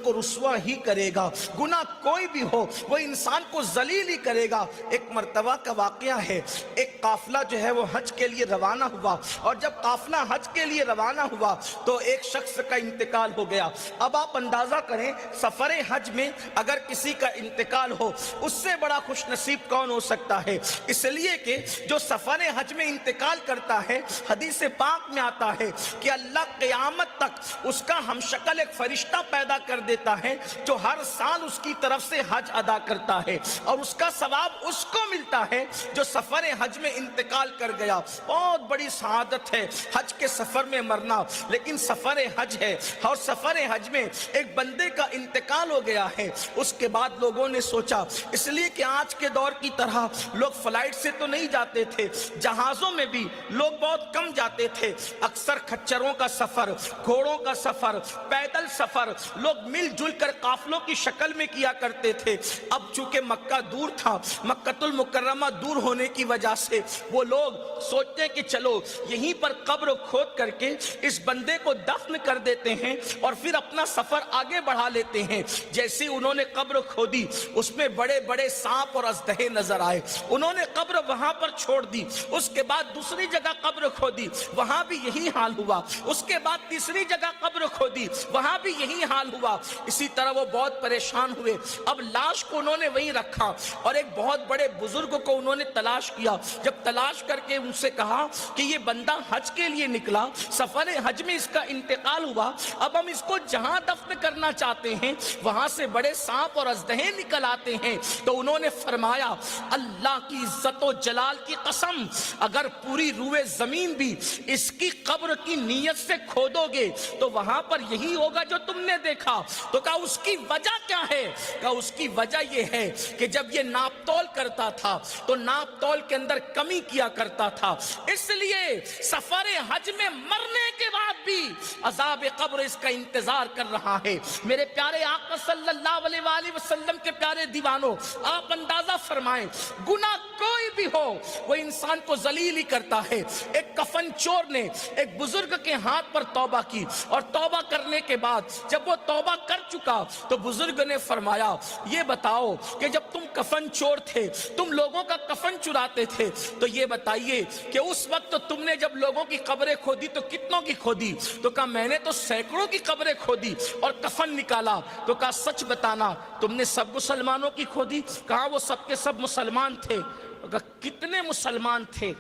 کو رسوا ہی کرے گا، گناہ کوئی بھی ہو وہ انسان کو ذلیل ہی کرے گا۔ ایک مرتبہ کا واقعہ ہے، ایک قافلہ جو ہے وہ حج کے لیے روانہ ہوا، اور جب قافلہ حج کے لیے روانہ ہوا تو ایک شخص کا انتقال ہو گیا۔ اب آپ اندازہ کریں سفر حج میں اگر کسی کا انتقال ہو، اس سے بڑا خوش نصیب کون ہو سکتا ہے؟ اس لیے کہ جو سفر حج میں انتقال کرتا ہے، حدیث پاک میں آتا ہے کہ اللہ قیامت تک اس کا ہم شکل ایک فرشتہ پیدا کر دیتا ہے جو ہر سال اس کی طرف سے حج ادا کرتا ہے، اور اس کا ثواب اس کو ملتا ہے جو سفر حج میں انتقال کر گیا۔ بہت بڑی سعادت ہے حج کے سفر میں مرنا، لیکن سفر حج ہے اور سفر حج میں ایک بندے کا انتقال ہو گیا ہے۔ اس کے بعد لوگوں نے سوچا، اس لیے کہ آج کے دور کی طرح لوگ فلائٹ سے تو نہیں جاتے تھے، جہازوں میں بھی لوگ بہت کم جاتے تھے، اکثر کھچروں کا سفر، گھوڑوں کا سفر، پیدل سفر لوگ مل جل کر قافلوں کی شکل میں کیا کرتے تھے۔ اب چونکہ مکہ دور تھا، مکہ المکرمہ دور ہونے کی وجہ سے وہ لوگ سوچتے ہیں کہ چلو یہیں پر قبر کھود کر کے اس بندے کو دفن کر دیتے ہیں اور پھر اپنا سفر آگے بڑھا لیتے ہیں۔ جیسے انہوں نے قبر کھودی، اس میں بڑے بڑے سانپ اور اژدہے نظر آئے، انہوں نے قبر وہاں پر چھوڑ دی۔ اس کے بعد دوسری جگہ قبر کھودی، وہاں بھی یہی حال ہوا۔ اس کے بعد تیسری جگہ قبر کھودی، وہاں بھی یہی حال ہوا۔ اسی طرح وہ بہت پریشان ہوئے۔ اب لاش کو انہوں نے وہیں رکھا اور ایک بہت بڑے بزرگ کو انہوں نے تلاش کیا۔ جب تلاش کر کے ان سے کہا کہ یہ بندہ حج کے لیے نکلا، سفر حج میں اس کا انتقال ہوا، اب ہم اس کو جہاں دفن کرنا چاہتے ہیں وہاں سے بڑے سانپ اور اژدہے نکل آتے ہیں، تو انہوں نے فرمایا اللہ کی عزت و جلال کی قسم، اگر پوری روئے زمین بھی اس کی قبر کی نیت سے کھودو گے تو وہاں پر یہی ہوگا جو تم نے دیکھا۔ تو کہا اس کی وجہ کیا ہے؟ کہا اس کی وجہ یہ ہے کہ جب یہ ناپ تول کرتا تھا تو ناپ تول کے اندر کمی کیا کرتا تھا، اس لیے سفر حج میں مرنے کے بعد بھی عذاب قبر اس کا انتظار کر رہا ہے۔ میرے پیارے آقا صلی اللہ علیہ وآلہ وسلم کے پیارے دیوانوں، آپ اندازہ فرمائیں گناہ کوئی بھی ہو وہ انسان کو ذلیل ہی کرتا ہے۔ ایک کفن چور نے ایک بزرگ کے ہاتھ پر توبہ کی، اور توبہ کرنے کے بعد جب وہ توبہ کر چکا تو بزرگ نے فرمایا یہ بتاؤ کہ جب تم کفن چور تھے، تم لوگوں کا کفن چراتے تھے، تو یہ بتائیے کہ اس وقت تم نے جب لوگوں کی قبریں کھودی تو کتنوں کی کھودی؟ تو کہا میں نے تو سینکڑوں کی قبریں کھودی اور کفن نکالا۔ تو کہا سچ بتانا تم نے سب مسلمانوں کی کھودی؟ کہا وہ سب کے سب مسلمان تھے۔ کہا کتنے مسلمان تھے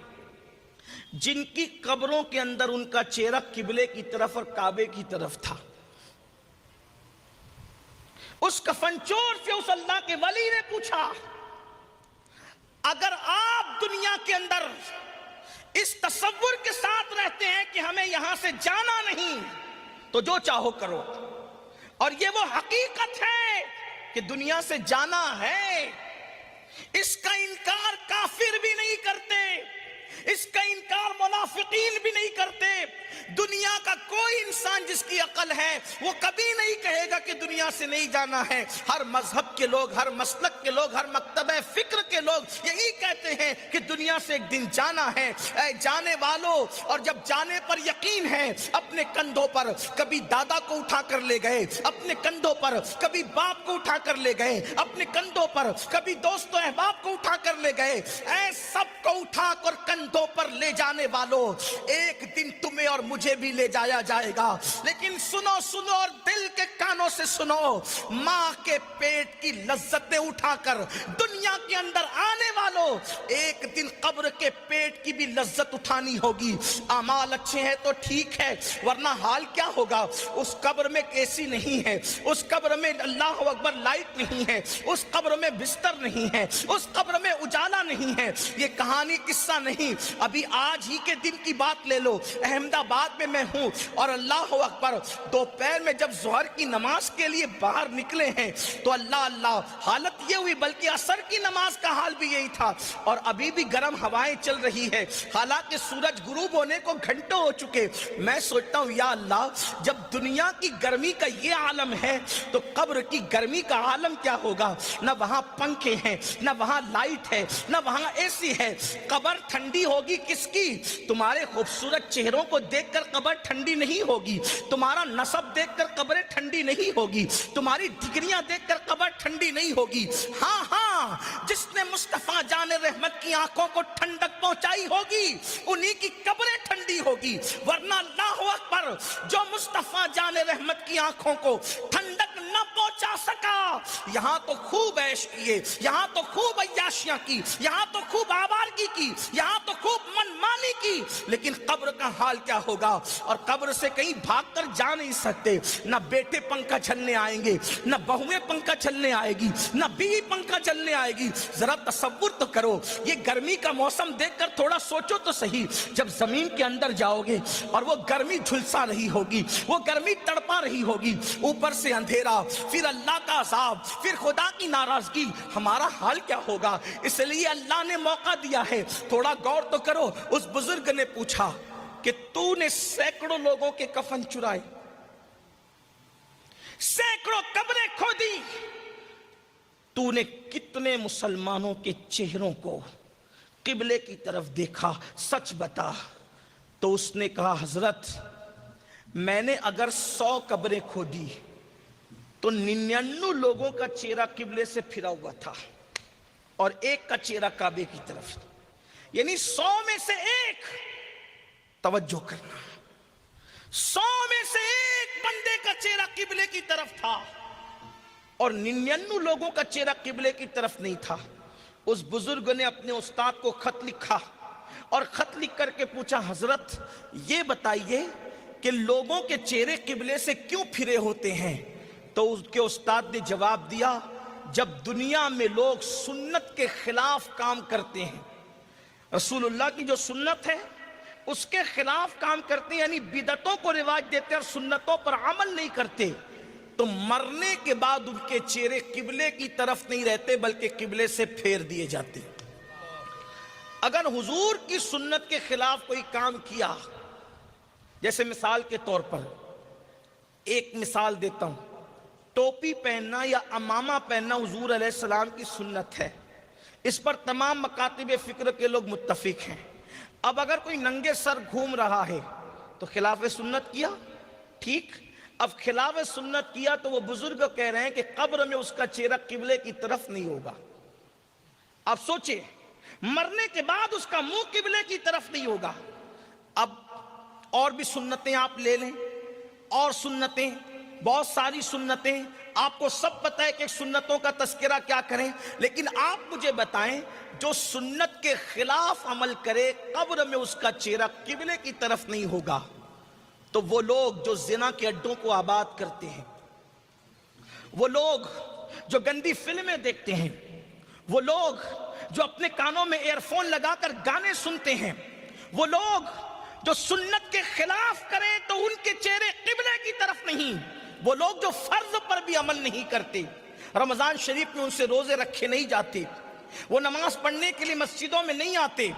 جن کی قبروں کے اندر ان کا چہرہ قبلے کی طرف اور کعبے کی طرف تھا؟ اس کفن چور سے اس اللہ کے ولی نے پوچھا اگر آپ دنیا کے اندر اس تصور کے ساتھ رہتے ہیں کہ ہمیں یہاں سے جانا نہیں تو جو چاہو کرو، اور یہ وہ حقیقت ہے کہ دنیا سے جانا ہے، اس کا انکار کافر بھی نہیں کرتے، اس کا انکار منافقین بھی نہیں کرتے۔ دنیا کا کوئی انسان جس کی عقل ہے وہ کبھی نہیں کہے گا کہ دنیا سے نہیں جانا ہے۔ ہر مذہب کے لوگ، ہر مسلک کے لوگ، ہر مکتبہ فکر کے لوگ یہی کہتے ہیں کہ دنیا سے ایک دن جانا ہے۔ اے جانے والوں، اور جب جانے پر یقین ہے، اپنے کندھوں پر کبھی دادا کو اٹھا کر لے گئے، اپنے کندھوں پر کبھی باپ کو اٹھا کر لے گئے، اپنے کندھوں پر کبھی دوست و احباب کو اٹھا کر لے گئے۔ اے سب کو اٹھا کر کندھوں پر لے جانے والوں، ایک دن تمہیں اور مجھے بھی لے جایا جائے گا۔ لیکن سنو سنو اور دل کے کانوں سے سنو، ماں کے پیٹ کی لذتیں اٹھا کر دنیا کے اندر آنے والوں، ایک دن قبر کے پیٹ کی بھی لذت اٹھانی ہوگی۔ اعمال اچھے ہیں تو ٹھیک ہے، ورنہ حال کیا ہوگا؟ اس قبر میں اے-سی نہیں ہے، اس قبر میں اللہ اکبر لائٹ نہیں ہے، اس قبر میں بستر نہیں ہے، اس قبر میں اجالا نہیں ہے۔ یہ کہانی قصہ نہیں، ابھی آج ہی کے دن کی بات لے لو۔ احمد آباد میں ہوں اور اللہ اکبر دوپہر میں جب ظہر کی نماز کے لیے باہر نکلے ہیں تو اللہ اللہ حالت یہ ہوئی، بلکہ عصر کی نماز کا حال بھی یہی تھا، اور ابھی بھی گرم ہوائیں چل رہی ہے، حالانکہ سورج غروب ہونے کو گھنٹوں ہو چکے۔ میں سوچتا ہوں یا اللہ، جب دنیا کی گرمی کا یہ عالم ہے تو قبر کی گرمی کا عالم کیا ہوگا؟ نہ وہاں پنکھے ہیں، نہ وہاں لائٹ ہے، نہ وہاں اے-سی ہے۔ قبر ٹھنڈی ہوگی کس کی؟ تمہارے خوبصورت چہروں کو دیکھ کر قبر ٹھنڈی نہیں ہوگی، تمہارا نسب دیکھ کر قبریں ٹھنڈی نہیں ٹھنڈی ہوگی, تمہاری ڈگریاں دیکھ کر قبر ٹھنڈی نہیں ہوگی. ہاں ہاں, جس نے مصطفیٰ جان رحمت کی آنکھوں کو ٹھنڈک پہنچائی ہوگی انہی کی قبریں ٹھنڈی ہوگی, ورنہ اللہ اکبر, جو مصطفیٰ جان رحمت کی آنکھوں کو ٹھنڈک نہ پہنچا سکا, یہاں تو خوب عیش کیے, یہاں تو خوب عیاشیاں کی, یہاں تو خوب آوارگی کی, یہاں تو خوب منمانی کی, لیکن قبر کا حال کیا ہوگا؟ اور قبر سے کہیں بھاگ کر جا نہیں سکتے, نہ بیٹے پنکھا جھلنے آئیں گے, نہ بہویں پنکھا جھلنے آئے گی, نہ بیوی پنکھا جھلنے آئے گی. ذرا تصور تو کرو, یہ گرمی کا موسم دیکھ کر تھوڑا سوچو تو صحیح, جب زمین کے اندر جاؤ گے اور وہ گرمی جھلسا رہی ہوگی, وہ گرمی تڑپا رہی ہوگی, اوپر سے اندھیرا, پھر اللہ کا عذاب, پھر خدا کی ناراضگی, ہمارا حال کیا ہوگا؟ اس لیے اللہ نے موقع دیا ہے, تھوڑا غور تو کرو. اس بزرگ نے پوچھا کہ تو نے سینکڑوں لوگوں کے کفن چرائے, سینکڑوں قبریں کھودی, تو نے کتنے مسلمانوں کے چہروں کو قبلے کی طرف دیکھا, سچ بتا. تو اس نے کہا, حضرت میں نے اگر 100 قبریں کھودی تو 99 لوگوں کا چہرہ قبلے سے پھرا ہوا تھا اور ایک کا چہرہ کعبے کی طرف, یعنی 100 میں سے ایک, توجہ کرنا, 100 میں سے ایک بندے کا چہرہ قبلے کی طرف تھا اور 99 لوگوں کا چہرہ قبلے کی طرف نہیں تھا. اس بزرگ نے اپنے استاد کو خط لکھا اور خط لکھ کر کے پوچھا, حضرت یہ بتائیے کہ لوگوں کے چہرے قبلے سے کیوں پھرے ہوتے ہیں؟ تو اس کے استاد نے جواب دیا, جب دنیا میں لوگ سنت کے خلاف کام کرتے ہیں, رسول اللہ کی جو سنت ہے اس کے خلاف کام کرتے ہیں, یعنی بدعتوں کو رواج دیتے اور سنتوں پر عمل نہیں کرتے, تو مرنے کے بعد ان کے چہرے قبلے کی طرف نہیں رہتے بلکہ قبلے سے پھیر دیے جاتے. اگر حضور کی سنت کے خلاف کوئی کام کیا, جیسے مثال کے طور پر ایک مثال دیتا ہوں, ٹوپی پہننا یا عمامہ پہننا حضور علیہ السلام کی سنت ہے, اس پر تمام مکاتب فکر کے لوگ متفق ہیں. اب اگر کوئی ننگے سر گھوم رہا ہے تو خلاف سنت کیا, ٹھیک. اب خلاف سنت کیا تو وہ بزرگ کہہ رہے ہیں کہ قبر میں اس کا چہرہ قبلے کی طرف نہیں ہوگا. اب سوچیں, مرنے کے بعد اس کا منہ قبلے کی طرف نہیں ہوگا. اب اور بھی سنتیں آپ لے لیں, اور سنتیں, بہت ساری سنتیں, آپ کو سب پتہ ہے کہ سنتوں کا تذکرہ کیا کریں, لیکن آپ مجھے بتائیں جو سنت کے خلاف عمل کرے قبر میں اس کا چہرہ قبلے کی طرف نہیں ہوگا. تو وہ لوگ جو زنا کے اڈوں کو آباد کرتے ہیں, وہ لوگ جو گندی فلمیں دیکھتے ہیں, وہ لوگ جو اپنے کانوں میں ایئر فون لگا کر گانے سنتے ہیں, وہ لوگ جو سنت کے خلاف کریں تو ان کے چہرے قبلے کی طرف نہیں, وہ لوگ جو فرض پر بھی عمل نہیں کرتے, رمضان شریف میں ان سے روزے رکھے نہیں جاتے, وہ نماز پڑھنے کے لیے مسجدوں میں نہیں آتے.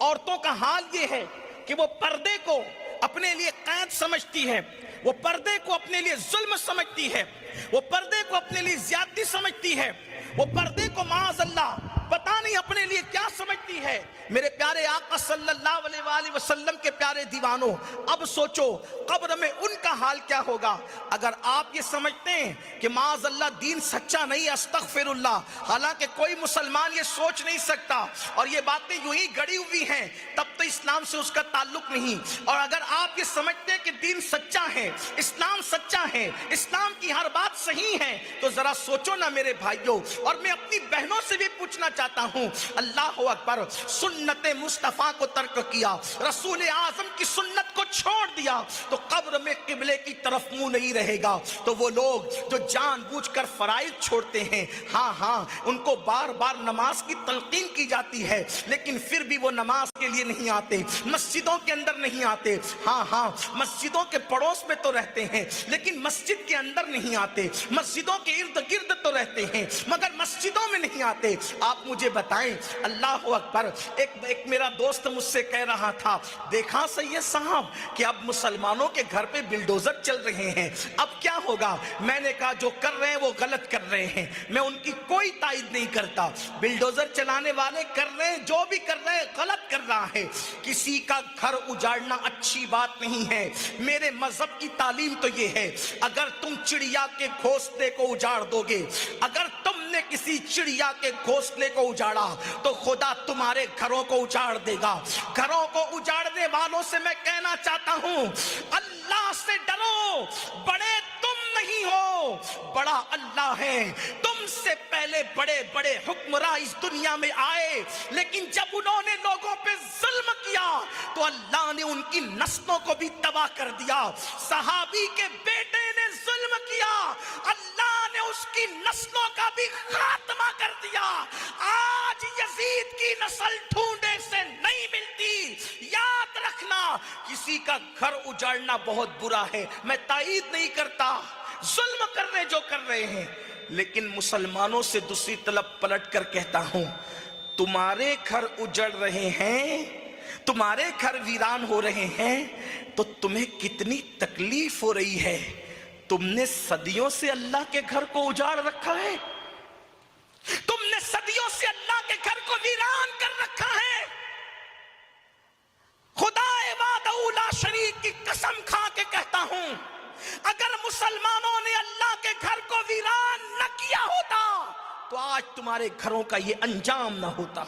عورتوں کا حال یہ ہے کہ وہ پردے کو اپنے لیے قید سمجھتی ہے, وہ پردے کو اپنے لیے ظلم سمجھتی ہے, وہ پردے کو اپنے لیے زیادتی سمجھتی ہے, وہ پردے کو معاذ اللہ پتہ نہیں اپنے لیے کیا سمجھتی ہے. میرے پیارے آقا صلی اللہ علیہ وآلہ وسلم کے پیارے دیوانوں, اب سوچو قبر میں ان کا حال کیا ہوگا. اگر آپ یہ سمجھتے ہیں کہ معاذ اللہ دین سچا نہیں, استغفر اللہ, حالانکہ کوئی مسلمان یہ سوچ نہیں سکتا اور یہ باتیں یوں ہی گڑی ہوئی ہیں, تب تو اسلام سے اس کا تعلق نہیں. اور اگر آپ یہ سمجھتے ہیں کہ دین سچا ہے, اسلام سچا ہے, اسلام کی ہر بات صحیح ہے, تو ذرا سوچو نا میرے بھائیوں. اور میں اپنی بہنوں سے بھی پوچھنا چاہتا ہوں, اللہ اکبر, سنت مصطفیٰ کو ترک کیا, رسول اعظم کی سنت کو چھوڑ دیا, تو قبر میں قبلے کی طرف منہ نہیں رہے گا. تو وہ لوگ جو جان بوجھ کر فرائض چھوڑتے ہیں, ہاں ہاں ان کو بار بار نماز کی تلقین کی جاتی ہے, لیکن پھر بھی وہ نماز کے لیے نہیں آتے, مسجدوں کے اندر نہیں آتے. ہاں ہاں مسجدوں کے پڑوس میں تو رہتے ہیں لیکن مسجد کے اندر نہیں آتے, مسجدوں کے ارد گرد تو رہتے ہیں مگر مسجدوں میں نہیں آتے. آپ آپ مجھے بتائیں. اللہ اکبر. ایک میرا دوست مجھ سے کہہ رہا تھا, دیکھا سید صاحب کہ اب مسلمانوں کے گھر پہ بلڈوزر چل رہے ہیں, اب کیا ہوگا؟ میں نے کہا جو کر رہے ہیں وہ غلط کر رہے ہیں, میں ان کی کوئی تائید نہیں کرتا. بلڈوزر چلانے والے کر رہے ہیں, جو بھی کر رہے ہیں غلط کر رہا ہے. کسی کا گھر اجاڑنا اچھی بات نہیں ہے. میرے مذہب کی تعلیم تو یہ ہے, اگر تم چڑیا کے گھونسلے کو اجاڑ دو گے, اگر تم نے کسی چڑیا کے گھونسلے کو اجاڑا تو خدا تمہارے گھروں کو اجاڑ دے گا. گھروں کو اجاڑنے والوں سے میں کہنا چاہتا ہوں, اللہ سے ڈرو. بڑے تم نہیں ہو, بڑا اللہ ہے. تم سے پہلے بڑے بڑے حکمراں اس دنیا میں آئے, لیکن جب انہوں نے لوگوں پہ ظلم کیا تو اللہ نے ان کی نسلوں کو بھی تباہ کر دیا. صحابی کے بیٹے نے ظلم کیا, اللہ نے اس کی نسلوں کا بھی خاتمہ کر دیا. آج یزید کی نسل ڈھونڈے سے نہیں ملتی. یاد رکھنا, کسی کا گھر اجاڑنا بہت برا ہے. میں تائید نہیں کرتا, ظلم کر رہے جو کر رہے ہیں, لیکن مسلمانوں سے دوسری طرف پلٹ کر کہتا ہوں, تمہارے گھر اجڑ رہے ہیں, تمہارے گھر ویران ہو رہے ہیں تو تمہیں کتنی تکلیف ہو رہی ہے. تم نے صدیوں سے اللہ کے گھر کو اجاڑ رکھا ہے, تم نے صدیوں سے اللہ کے گھر کو ویران کر رکھا ہے. خدا وحدہ لا شریک کی قسم کھا کے کہتا ہوں, اگر مسلمانوں نے اللہ کے گھر کو ویران نہ کیا ہوتا تو آج تمہارے گھروں کا یہ انجام نہ ہوتا.